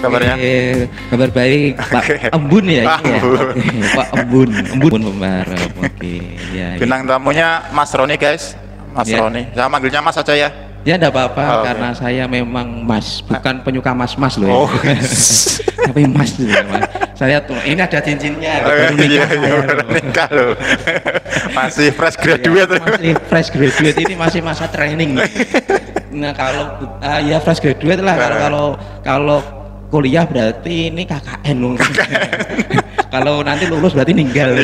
kabarnya? Kabar baik, Pak Embun ya. Ini ya? Oke, Pak Embun pembarep. Oke, ya. Bintang tamunya Mas Roni guys. Mas Roni. Saya manggilnya Mas aja ya. Ya enggak apa-apa karena saya memang Mas, bukan penyuka mas-mas loh. Oh. Tapi Mas loh, Mas. Saya tuh ini ada cincinnya, nikah loh. Masih fresh graduate. Masih fresh graduate, ini masih masa training. Nah kalau ya fresh graduate lah, kalau kuliah berarti ini KKN loh. Kalau nanti lulus berarti ninggal.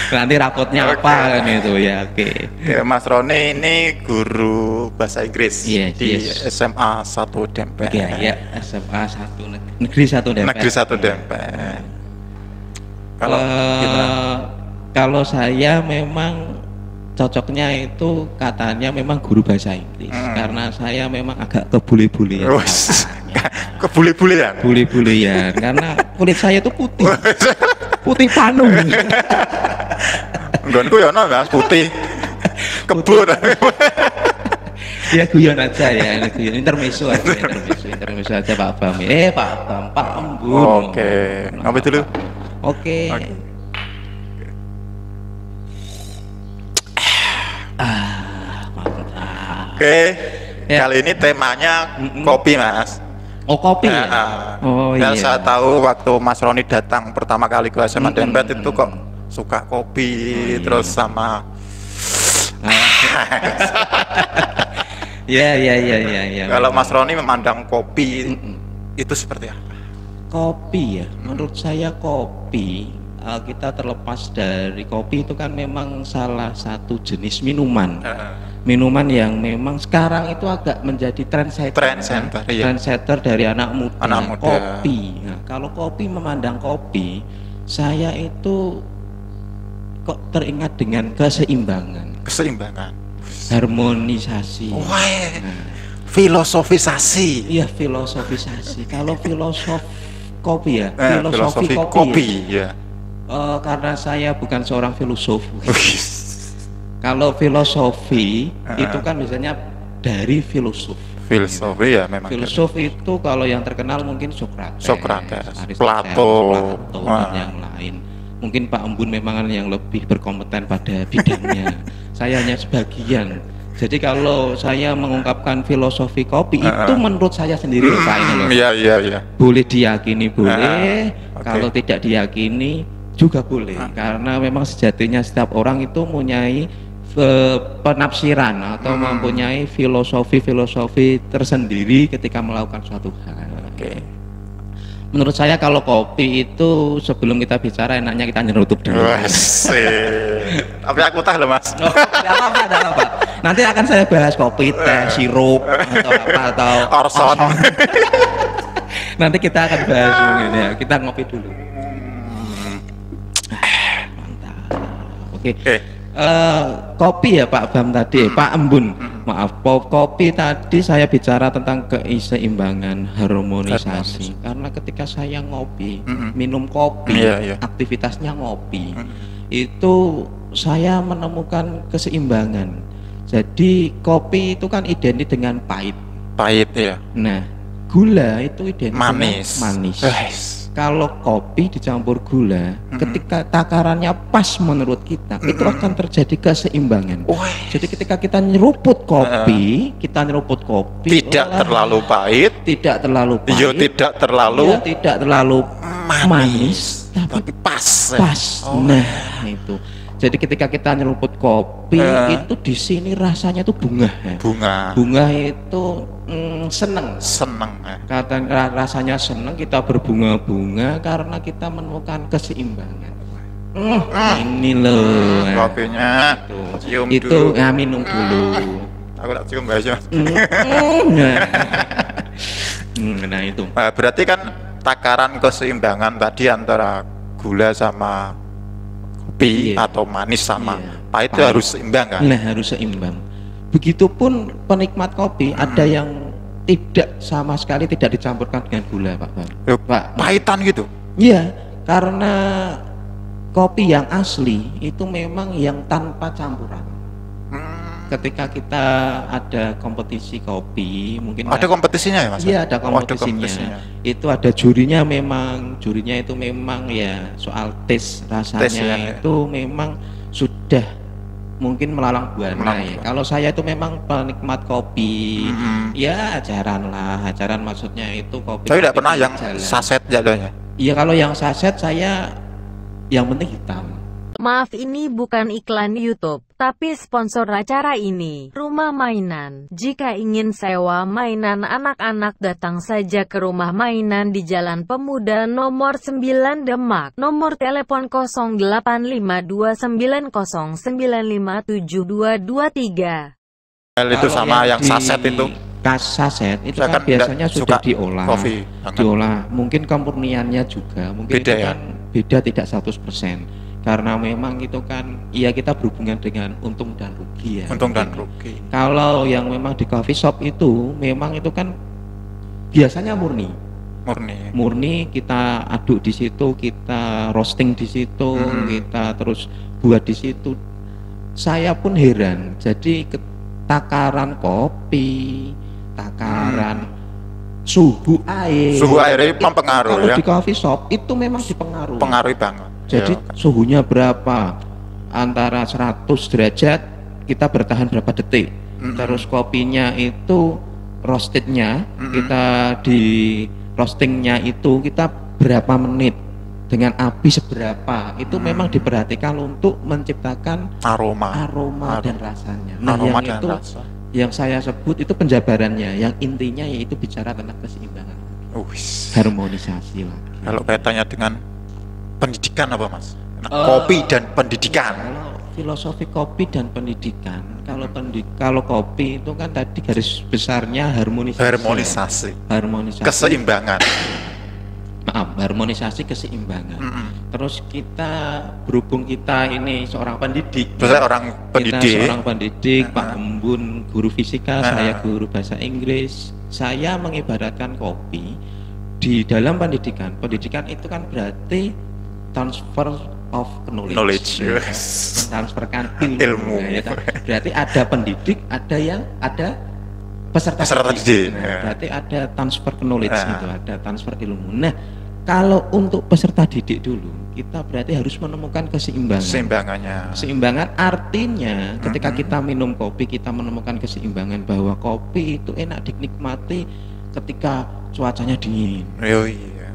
Nanti rapotnya apa kan itu ya. Oke. Ya, Mas Roni ini guru bahasa Inggris di SMA 1 Dempet. Iya, SMA 1 Negeri 1 Dempet. Negeri 1 Dempet. Kalau saya memang cocoknya itu katanya memang guru bahasa Inggris karena saya memang agak kebule-bulean. Kebule-bulean? Bule-bulean karena kulit saya itu putih. Putih panu. Nggonku ya ono Mas putih. Kebun. Ya guyon aja ya, intermezzo aja Pak Bam. Pak Bam, Pak Embun. Oke, ngopi dulu. Oke. Mantap. Oke. Kali ini temanya kopi, Mas. Oh, kopi ya? Oh iya. Saya tahu waktu Mas Roni datang pertama kali ke SMA Dempet itu kok suka kopi terus sama ya. Kalau Mas Roni memandang kopi itu seperti apa? Kopi ya, menurut saya kopi kita terlepas dari kopi itu kan memang salah satu jenis minuman. Minuman yang memang sekarang itu agak menjadi trendsetter dari anak muda. Kopi. Nah, kalau kopi memandang kopi, saya itu kok teringat dengan keseimbangan. Harmonisasi. Filosofisasi. Iya, filosofisasi. Kalau kopi ya, filosofi kopi ya. Karena saya bukan seorang filosof. Kalau filosofi itu kan biasanya dari filosof. Filosofi ya memang. Filosof itu kalau yang terkenal mungkin Sokrates, Plato, dan yang lain. Mungkin Pak Embun memang yang lebih berkompeten pada bidangnya. Saya hanya sebagian. Jadi kalau saya mengungkapkan filosofi kopi itu menurut saya sendiri Pak ini loh. Iya. Boleh diyakini boleh, kalau tidak diyakini juga boleh. Karena memang sejatinya setiap orang itu mempunyai penafsiran atau mempunyai filosofi tersendiri ketika melakukan suatu hal. Menurut saya kalau kopi itu sebelum kita bicara enaknya kita nyerutup dulu. Tapi aku tahu loh Mas. Tidak apa-apa. Nanti akan saya bahas kopi, teh, sirup atau orson. Nanti kita akan bahas mungkin ya. Kita ngopi dulu. Mantap. Oke. Kopi ya Pak Bam tadi, Pak Embun. Maaf, kopi tadi saya bicara tentang keseimbangan, harmonisasi. Karena ketika saya ngopi, minum kopi, aktivitasnya ngopi, itu saya menemukan keseimbangan. Jadi kopi itu kan identik dengan pahit. Pahit ya. Nah, gula itu identik manis. dengan manis. Kalau kopi dicampur gula, ketika takarannya pas menurut kita, itu akan terjadi keseimbangan. Jadi ketika kita nyeruput kopi, tidak terlalu pahit, tidak terlalu manis, tapi pas. Nah, itu. Jadi ketika kita nyeruput kopi itu di sini rasanya tuh bunga itu seneng. Rasanya seneng, kita berbunga-bunga karena kita menemukan keseimbangan. Ini loh kopinya cium itu dulu. Minum dulu. Aku tak cium aja. Nah itu. Berarti kan takaran keseimbangan tadi antara gula sama kopi atau manis sama pahit itu harus seimbang kan? Nah, harus seimbang. Begitupun penikmat kopi ada yang tidak sama sekali tidak dicampurkan dengan gula, Pak. Pahitan gitu? Iya, karena kopi yang asli itu memang yang tanpa campuran. ketika kita ada kompetisi kopi, mungkin Ada kompetisinya ya Mas? iya ada Oh, ada kompetisinya. Itu ada jurinya, memang jurinya itu memang ya soal tes rasanya ya. itu memang sudah mungkin melalang buana ya. Kalau saya itu memang penikmat kopi, ya ajaran lah, ajaran maksudnya itu kopi. Saya tidak pernah yang jalan. saset jadinya. Iya, kalau yang saset saya yang penting hitam. Maaf, ini bukan iklan YouTube, tapi sponsor acara ini, Rumah Mainan. Jika ingin sewa mainan anak-anak, datang saja ke Rumah Mainan di Jalan Pemuda nomor 9 Demak. Nomor telepon 085290957223. Itu sama yang saset itu. Saset itu Saya kan biasanya sudah suka diolah. kopi banget. Diolah. Mungkin kemurniannya juga mungkin Beda itu ya? kan beda, tidak 100%. Karena memang itu kan ya kita berhubungan dengan untung dan rugi ya. Untung dan mungkin. rugi. Kalau yang memang di coffee shop itu memang itu kan biasanya murni. Murni kita aduk di situ, kita roasting di situ, kita terus buat di situ. Saya pun heran. Jadi takaran kopi, takaran suhu air itu mempengaruhi kalau ya. di coffee shop itu memang dipengaruhi. Pengaruhi banget. Jadi ya, suhunya berapa? Antara 100 derajat kita bertahan berapa detik. Terus kopinya itu roastednya kita di roastingnya itu kita berapa menit dengan api seberapa. Itu memang diperhatikan untuk menciptakan aroma dan rasanya. Nah, aroma yang dan itu rasa. yang saya sebut itu penjabarannya. Yang intinya yaitu bicara tentang keseimbangan, harmonisasi lah. Kalau kaitannya dengan pendidikan apa Mas? Kopi dan pendidikan. Kalau filosofi kopi dan pendidikan, kalau kopi itu kan tadi garis besarnya harmonisasi. Keseimbangan. Harmonisasi keseimbangan. Terus kita berhubung kita ini seorang pendidik. Kita seorang pendidik, Pak Embun guru fisika, saya guru bahasa Inggris. Saya mengibaratkan kopi di dalam pendidikan. Pendidikan itu kan berarti transfer of knowledge. Transferkan ilmu. Ya, berarti ada pendidik, ada peserta didik. Berarti ada transfer knowledge itu, ada transfer ilmu. Nah, kalau untuk peserta didik dulu, kita berarti harus menemukan keseimbangan. Keseimbangan artinya ketika kita minum kopi, kita menemukan keseimbangan bahwa kopi itu enak dinikmati ketika cuacanya dingin.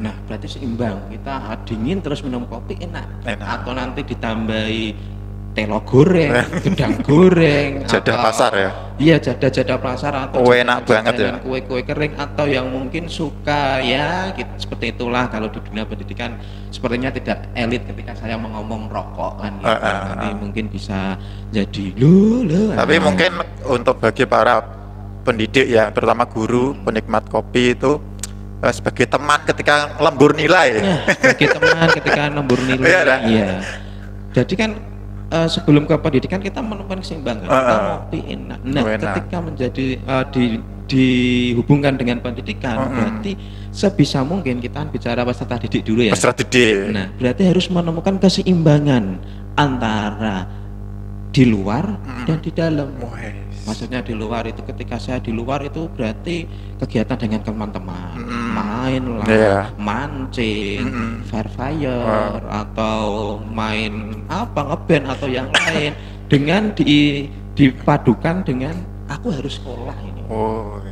Nah, berarti seimbang. Kita dingin terus minum kopi enak. Atau nanti ditambahi telo goreng, gedang goreng, jadah pasar ya. Iya, jadah pasar atau enak banget ya. Kue-kue kering atau yang mungkin suka ya gitu, seperti itulah. Kalau di dunia pendidikan sepertinya tidak elit ketika saya ngomong rokok kan gitu. Nanti mungkin bisa jadi Tapi mungkin untuk bagi para pendidik ya, terutama guru, penikmat kopi itu sebagai teman ketika lembur nilai. Sebagai teman ketika lembur nilai. Iya. Jadi kan sebelum ke pendidikan kita menemukan keseimbangan. Kita kopi enak. Nah, ketika menjadi dihubungkan dengan pendidikan, berarti sebisa mungkin kita bicara peserta didik dulu ya. Peserta didik. Nah, berarti harus menemukan keseimbangan antara di luar dan di dalam. Maksudnya di luar itu ketika saya di luar itu berarti kegiatan dengan teman-teman, main lah, mancing, fair fire atau main ngeband atau yang lain dengan dipadukan dengan aku harus sekolah ini.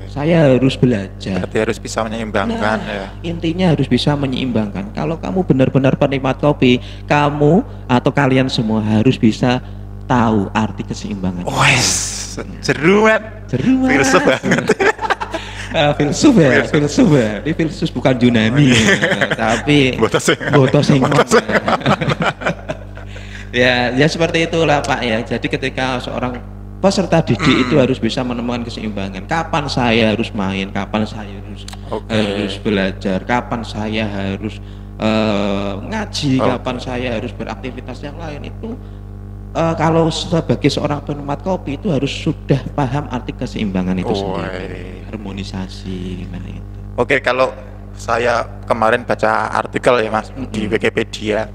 Saya harus belajar. Berarti harus bisa menyeimbangkan ya. Intinya harus bisa menyeimbangkan. Kalau kamu benar-benar penikmat kopi, kamu atau kalian semua harus bisa tahu arti keseimbangan. Seru banget. Filsuf banget. Filsuf ya. Ini filsuf bukan Yunani tapi Botosing. Ya seperti itulah Pak ya. Jadi ketika seorang peserta didik itu harus bisa menemukan keseimbangan. Kapan saya harus main, kapan saya harus belajar, kapan saya harus ngaji, kapan saya harus beraktivitas yang lain. Itu kalau sebagai seorang penikmat kopi itu harus sudah paham arti keseimbangan itu sendiri, harmonisasi. Nah itu. Kalau saya kemarin baca artikel ya Mas di Wikipedia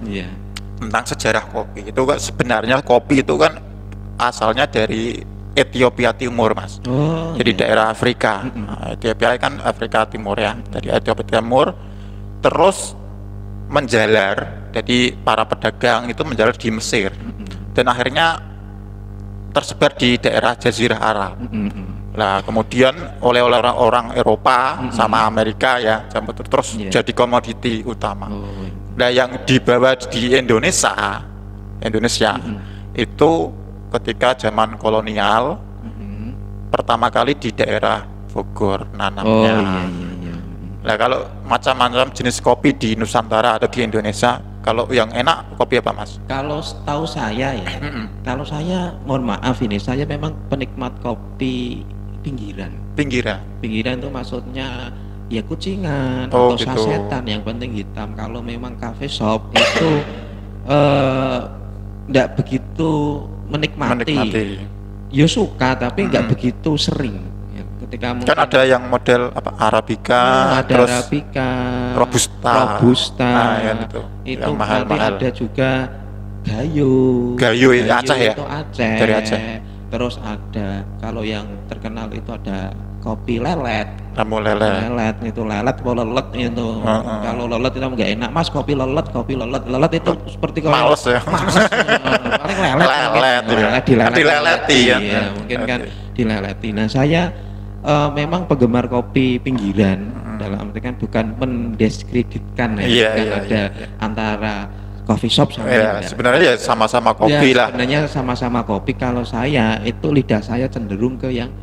tentang sejarah kopi. Itu kan sebenarnya kopi itu kan asalnya dari Ethiopia Timur, Mas. Oh, Jadi iya. daerah Afrika. Nah, Ethiopia kan Afrika Timur ya. Dari Ethiopia Timur terus menjalar. Jadi para pedagang itu menjalar di Mesir dan akhirnya tersebar di daerah Jazirah Arab. Nah, kemudian oleh orang-orang Eropa sama Amerika ya, terus Iya. jadi komoditi utama. Oh, Nah, yang dibawa di Indonesia itu ketika zaman kolonial pertama kali di daerah Bogor oh nanamnya. iya iya iya. Nah, kalau macam-macam jenis kopi di Nusantara atau di Indonesia, kalau yang enak kopi apa, Mas? Kalau tahu saya ya, kalau saya mohon maaf ini, saya memang penikmat kopi pinggiran. Pinggiran. Pinggiran itu maksudnya ya kucingan Oh, atau gitu. sasetan, yang penting hitam. Kalau memang cafe shop itu enggak begitu menikmati. Ya suka tapi enggak begitu sering. Ya, ketika Kan mungkin ada yang model apa Arabica, ada terus Arabica, Robusta. Nah, ya itu. itu Yang mahal-mahal. nanti ada juga Gayo. Gayo, Aceh ya? Itu Aceh. Dari Aceh. Terus ada, kalau yang terkenal itu ada kopi lelet. Ramu lele. Lelet itu lelet atau lelet itu. Kalau lelet itu nggak enak, Mas, kopi lelet itu seperti kalau Males ya. paling lelet. Lelet, mungkin. ya. Dileleti ya. Iya, mungkin kan Oke. dileleti. Nah, saya memang penggemar kopi pinggiran, dalam arti kan bukan mendiskreditkan ya, Iya, kan iya, ada iya. antara coffee shop sama Ya, enggak. sebenarnya ya sama-sama kopi Ya, lah. sebenarnya sama-sama kopi. Kalau saya itu lidah saya cenderung ke yang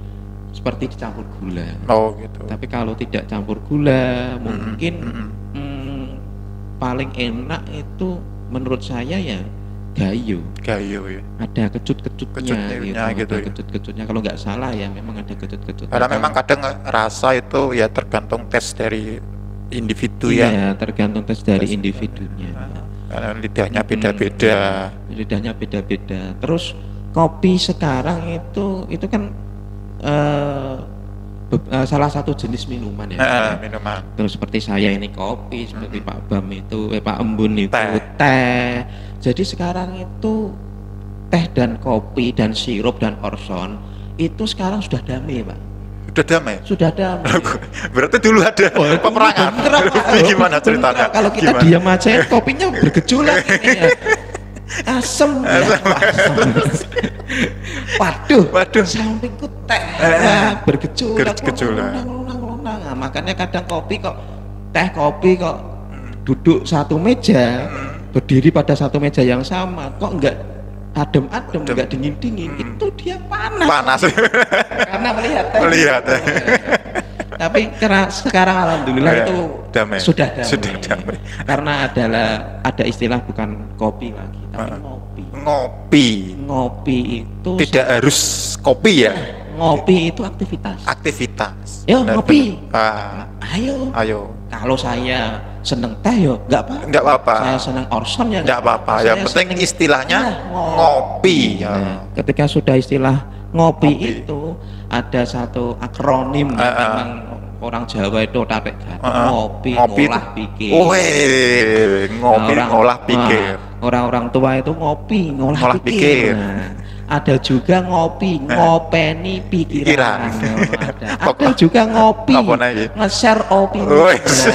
seperti dicampur gula. Oh, gitu. Tapi kalau tidak campur gula, mungkin paling enak itu menurut saya ya Gayo. Gayo ya. Ada kecut-kecutnya Kecut-kecutnya gitu ada ya. kecut-kecutnya. Kalau nggak salah ya memang ada kecut-kecutnya. Karena memang kadang rasa itu ya tergantung tes dari individu ya. Iya, tergantung tes dari Tes. individunya. Karena lidahnya beda-beda. Lidahnya beda-beda. Terus kopi sekarang itu kan salah satu jenis minuman ya. Minuman. Terus seperti saya ini kopi, seperti Pak Bam itu, Pak Embun itu Teh. teh. Jadi sekarang itu teh dan kopi dan sirup dan orson itu sekarang sudah damai, Pak. Udah damai. Sudah damai. Berarti dulu ada peperangan. Bener, Pak. Gimana Bener, ceritanya? kalau kita Gimana? diam aja kopinya bergejolak ini ya. Asem ya, asem. Waduh, sampingku teh bergejolak. Lunang. Nah, makanya kadang kopi kok duduk satu meja, berdiri pada satu meja yang sama, kok enggak adem-adem, enggak dingin-dingin, itu dia panas. Karena melihat teh. Melihat. Tapi karena sekarang alhamdulillah itu damai. sudah damai. Karena ada istilah bukan kopi lagi, tapi ngopi. Ngopi Itu tidak harus kopi ya. ngopi itu aktivitas. Aktivitas. Yo, Benar, ngopi. benar. Ayo. Kalau saya seneng teh yo enggak apa. Enggak apa-apa. Saya seneng orson ya Enggak apa-apa. Yang Saya penting seneng- istilahnya Nah, ngopi. Ya. Nah, ketika sudah istilah ngopi Ngopi. itu ada satu akronim memang orang Jawa itu tarik ngopi, ngolah pikir. Ngopi, ngolah pikir. Orang-orang tua itu ngopi, ngolah Ngolah pikir. pikir. Nah, ada juga ngopi, ngopeni pikiran. Ada juga ngopi, Apa lagi? nge-share opini. Wes.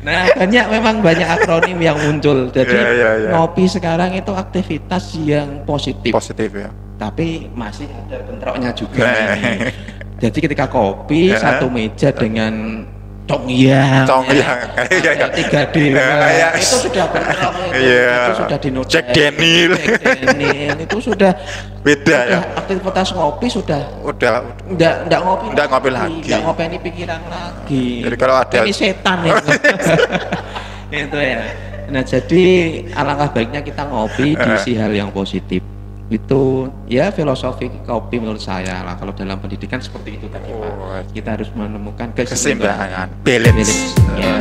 Nah, memang banyak akronim yang muncul. Jadi Ya. ngopi sekarang itu aktivitas yang positif. Positif ya. Tapi masih ada bentroknya juga. Nah. Jadi ketika kopi Ya. satu meja dengan Congyang, Iya. 3D, Ya. itu sudah bentrok, Iya. itu sudah dinodai. Jack Daniel. Itu sudah Beda ya. aktivitas ngopi sudah Udah. enggak ngopi lagi. enggak ngopeni pikiran lagi. Jadi kalau ada- ini setan itu. Itu ya. Nah, jadi alangkah baiknya kita ngopi diisi hal yang positif. Itu ya filosofi kopi menurut saya lah. Kalau dalam pendidikan seperti itu tadi, Pak. Kita harus menemukan keseimbangan. Keseimbangan. Balance. Ya.